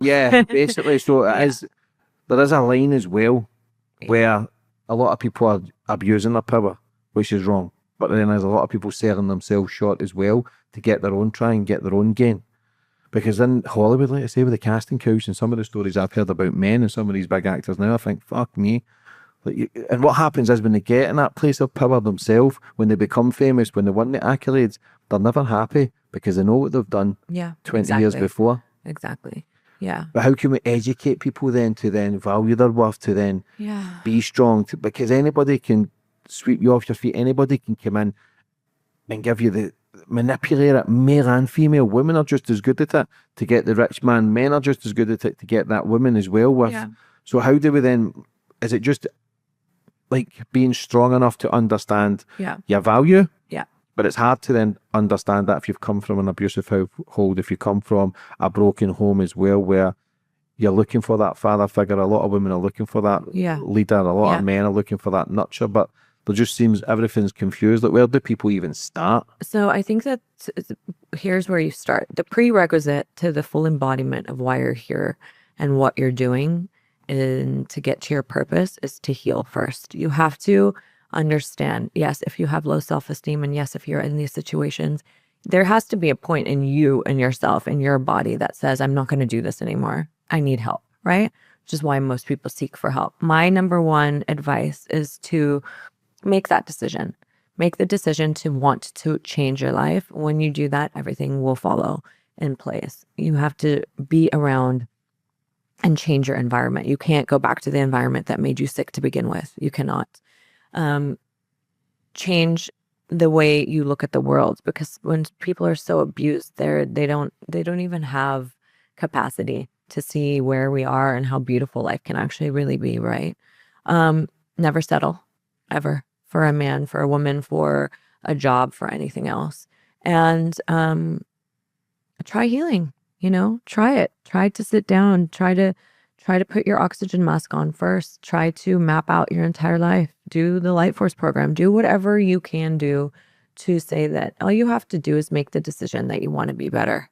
Yeah, basically. So it Yeah. is, there is a line as well where a lot of people are abusing their power, which is wrong. But then there's a lot of people selling themselves short as well to get their own, try and get their own gain. Because in Hollywood, like I say, with the casting couch and some of the stories I've heard about men and some of these big actors now, I think, fuck me. Like and what happens is when they get in that place of power themselves, when they become famous, when they win the accolades, they're never happy because they know what they've done Yeah, 20 years exactly. before. Exactly. Yeah. But how can we educate people then to then value their worth, to then Yeah. be strong? Because anybody can sweep you off your feet. Anybody can come in and give you the manipulate it, male and female. Women are just as good at it to get the rich man. Men are just as good at it to get that woman as well with. Yeah. So how do we then, is it just like being strong enough to understand Yeah. your value? Yeah. But it's hard to then understand that if you've come from an abusive household, if you come from a broken home as well, where you're looking for that father figure. A lot of women are looking for that Yeah. leader. A lot of Yeah. men are looking for that nurture, but there just seems everything's confused. Like, where do people even start? So I think that here's where you start. The prerequisite to the full embodiment of why you're here and what you're doing and to get to your purpose is to heal first. You have to understand, yes, if you have low self-esteem and yes, if you're in these situations, there has to be a point in you and yourself and your body that says, I'm not going to do this anymore. I need help, right? Which is why most people seek for help. My number one advice is to make that decision. Make the decision to want to change your life. When you do that, everything will follow in place. You have to be around and change your environment. You can't go back to the environment that made you sick to begin with. You cannot. Change the way you look at the world, because when people are so abused, they don't even have capacity to see where we are and how beautiful life can actually really be, right? Never settle, ever, for a man, for a woman, for a job, for anything else. And try healing, try it. Try to sit down, try to put your oxygen mask on first. Try to map out your entire life. Do the Light Force program. Do whatever you can do to say that all you have to do is make the decision that you want to be better.